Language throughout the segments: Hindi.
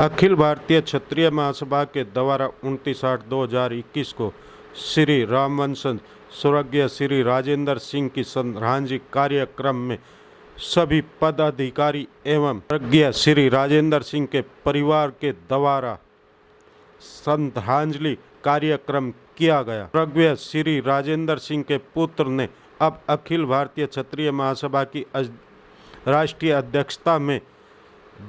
अखिल भारतीय क्षत्रिय महासभा के द्वारा 29/8/2021 को श्री रामवंशज स्वर्गीय श्री राजेंद्र सिंह की श्रद्धांजलि कार्यक्रम में सभी पदाधिकारी एवं स्वर्गीय श्री राजेंद्र सिंह के परिवार के द्वारा श्रद्धांजलि कार्यक्रम किया गया। स्वर्गीय श्री राजेंद्र सिंह के पुत्र ने अब अखिल भारतीय क्षत्रिय महासभा की राष्ट्रीय अध्यक्षता में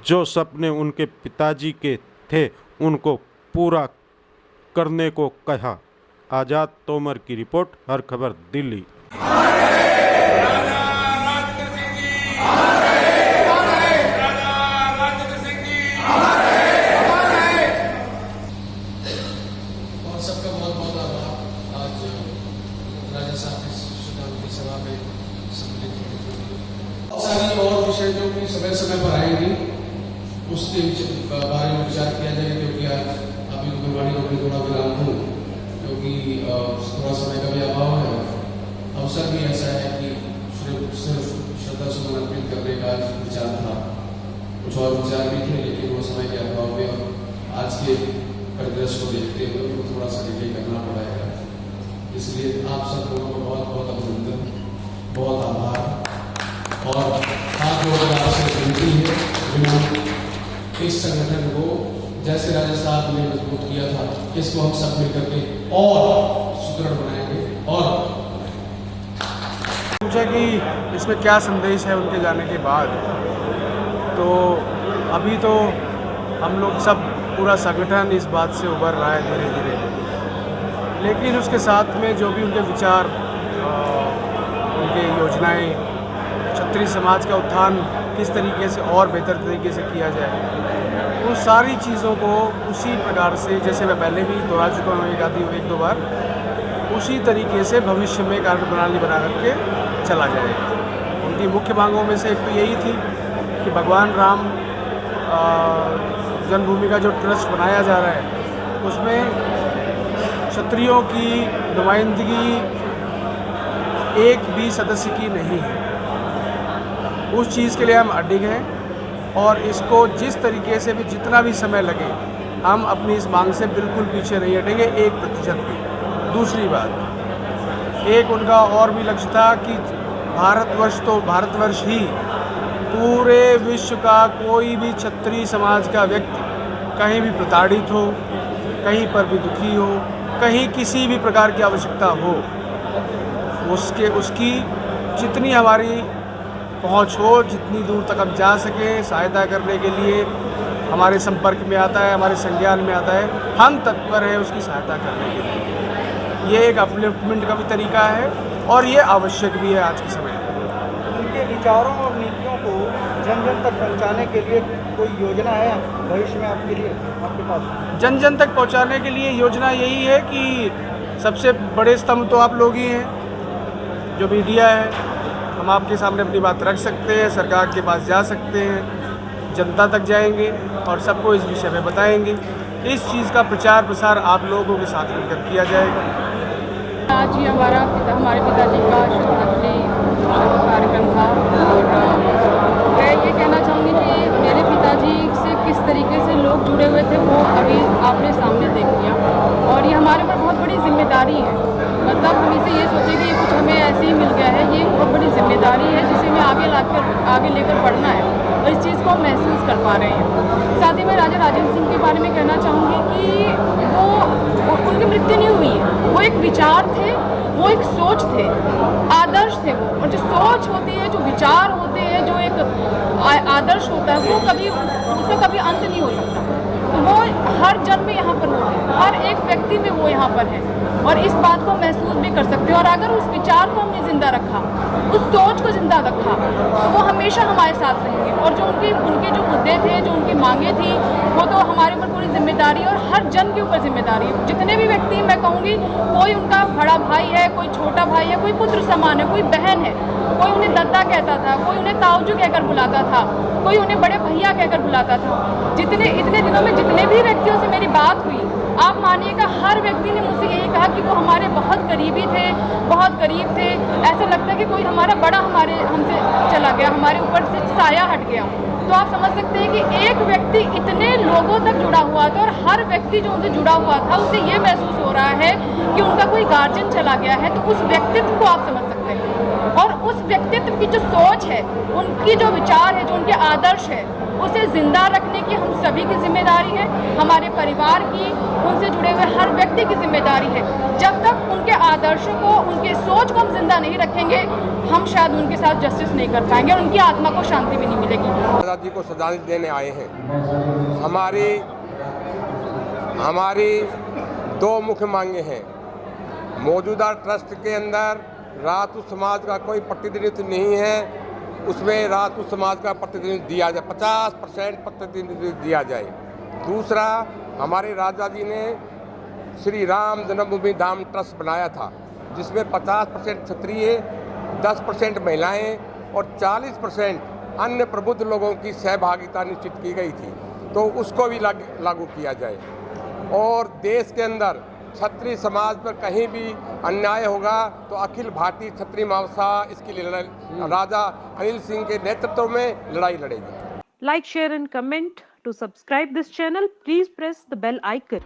जो सपने उनके पिताजी के थे उनको पूरा करने को कहा। आज़ाद तोमर की रिपोर्ट, हर खबर दिल्ली। और सबका बहुत बहुत आभार आज राजा साहब की श्रद्धांजलि सभा में सम्मिलित होने के लिए। बहुत सारी और विषय जो कि समय समय पर आएंगी उसके बारे में विचार किया जाए, क्योंकि आज अभी गुरबाणी रोकने थोड़ा विराम हूँ, क्योंकि थोड़ा समय का भी अभाव है। अवसर भी ऐसा है कि श्रद्धा सुमन अर्पित करने का आज विचार था। कुछ और विचार भी थे, लेकिन वो समय के अभाव में और आज के परिदृश्य को देखते हुए उनको थोड़ा सा डिले करना पड़ा है। इसलिए आप सब लोगों को बहुत बहुत अभिनंदन, बहुत आभार और हाथ जोड़कर आपसे विनती है इस संगठन को जैसे राजा साहब ने मजबूत किया था, इसको हम सब मिलकर के और सुदृढ़ बनाएंगे। और पूछा कि इसमें क्या संदेश है उनके जाने के बाद, तो अभी तो हम लोग सब पूरा संगठन इस बात से उभर रहा है धीरे धीरे, लेकिन उसके साथ में जो भी उनके विचार, उनके योजनाएं, क्षत्रिय समाज का उत्थान किस तरीके से और बेहतर तरीके से किया जाए, उन सारी चीज़ों को उसी प्रकार से, जैसे मैं पहले भी दोहरा चुका हूँ एक दो बार, उसी तरीके से भविष्य में कार्य प्रणाली बना करके चला जाएगा। उनकी मुख्य मांगों में से एक तो यही थी कि भगवान राम जन्मभूमि का जो ट्रस्ट बनाया जा रहा है उसमें क्षत्रियों की नुमाइंदगी एक भी सदस्य की नहीं है। उस चीज़ के लिए हम अडिग हैं और इसको जिस तरीके से भी जितना भी समय लगे हम अपनी इस मांग से बिल्कुल पीछे नहीं हटेंगे 1% भी। दूसरी बात, एक उनका और भी लक्ष्य था कि भारतवर्ष ही पूरे विश्व का कोई भी क्षत्रिय समाज का व्यक्ति कहीं भी प्रताड़ित हो, कहीं पर भी दुखी हो, कहीं किसी भी प्रकार की आवश्यकता हो, उसकी जितनी हमारी पहुँच हो, जितनी दूर तक हम जा सकें सहायता करने के लिए हमारे संपर्क में आता है, हमारे संज्ञान में आता है, हम तत्पर हैं उसकी सहायता करने के लिए। ये एक अपलिफ्टमेंट का भी तरीका है और ये आवश्यक भी है आज के समय में। उनके विचारों और नीतियों को जन जन तक पहुंचाने के लिए कोई योजना है भविष्य में आपके लिए, आपके पास? जन जन तक पहुंचाने के लिए योजना यही है कि सबसे बड़े स्तंभ तो आप लोग ही हैं, जो मीडिया है। हम आपके सामने अपनी बात रख सकते हैं, सरकार के पास जा सकते हैं, जनता तक जाएंगे और सबको इस विषय में बताएंगे। इस चीज़ का प्रचार प्रसार आप लोगों के साथ मिलकर किया जाएगा। आज ही हमारे पिताजी का श्रद्धांजलि कार्यक्रम था और मैं ये कहना चाहूँगी कि मेरे पिताजी से किस तरीके से लोग जुड़े हुए थे वो अभी आपने सामने देख लिया और ये हमारे ऊपर बहुत बड़ी जिम्मेदारी है। मतलब हम इसे ये सोचें कि कुछ हमें ऐसे ही मिल गया है, ये बहुत बड़ी जिम्मेदारी है जिसे हमें आगे लेकर बढ़ना है और इस चीज़ को हम महसूस कर पा रहे हैं। साथ ही मैं राजा राजेंद्र सिंह के बारे में कहना चाहूँगी कि वो उनकी मृत्यु नहीं हुई है, वो एक विचार थे, वो एक सोच थे, आदर्श थे वो। और जो सोच होती है, जो विचार होते हैं, जो एक आदर्श होता है, वो कभी उसका कभी अंत नहीं हो सकता। तो वो हर जन में यहाँ पर वो है, हर एक व्यक्ति में वो यहाँ पर है और इस बात को महसूस भी कर सकते हैं। और अगर उस विचार को हमने जिंदा रखा, उस सोच को जिंदा रखा, तो वो हमेशा हमारे साथ रहेंगे। और जो उनके जो मुद्दे थे, जो उनकी मांगे थी, वो तो हमारे ऊपर पूरी जिम्मेदारी है और हर जन के ऊपर जिम्मेदारी है। जितने भी व्यक्ति, मैं कहूँगी, कोई उनका बड़ा भाई है, कोई छोटा भाई है, कोई पुत्र समान है, कोई बहन है, कोई उन्हें दद्दा कहता था, कोई उन्हें ताऊजू कहकर बुलाता था, कोई उन्हें बड़े भैया कहकर बुलाता था। इतने दिनों में जितने भी व्यक्तियों से मेरी बात हुई आप मानिएगा हर व्यक्ति ने मुझसे यही कहा कि वो हमारे बहुत करीबी थे, बहुत करीब थे। ऐसा लगता है कि कोई हमारा बड़ा हमसे चला गया, हमारे ऊपर से साया हट गया। तो आप समझ सकते हैं कि एक व्यक्ति इतने लोगों तक जुड़ा हुआ था और हर व्यक्ति जो उनसे जुड़ा हुआ था उसे ये महसूस हो रहा है कि उनका कोई गार्जियन चला गया है। तो उस व्यक्तित्व को आप समझ सकते हैं और उस व्यक्तित्व की जो सोच है, उनकी जो विचार है, जो उनके आदर्श है, उसे जिंदा रखने की हम सभी की जिम्मेदारी है, हमारे परिवार की, उनसे जुड़े हुए हर व्यक्ति की जिम्मेदारी है। जब तक उनके आदर्शों को, उनके सोच को हम जिंदा नहीं रखेंगे, हम शायद उनके साथ जस्टिस नहीं कर पाएंगे और उनकी आत्मा को शांति भी नहीं मिलेगी। दादा जी को श्रद्धांजलि देने आए हैं। हमारी दो मुख्य मांगे हैं। मौजूदा ट्रस्ट के अंदर राजपूत समाज का कोई प्रतिनिधित्व नहीं है, उसमें राजपूत समाज का प्रतिनिधित्व दिया जाए, 50% प्रतिनिधित्व दिया जाए। दूसरा, हमारे राजा जी ने श्री राम जन्मभूमि धाम ट्रस्ट बनाया था, जिसमें 50% क्षत्रिय, 10% महिलाएं और 40% अन्य प्रबुद्ध लोगों की सहभागिता निश्चित की गई थी, तो उसको भी लागू किया जाए। और देश के अंदर क्षत्रिय समाज पर कहीं भी अन्याय होगा तो अखिल भारतीय क्षत्रिय महासभा इसके लिए राजा अनिल सिंह के नेतृत्व में लड़ाई लड़ेगी। Like, share and comment. To subscribe this channel, please press the bell icon.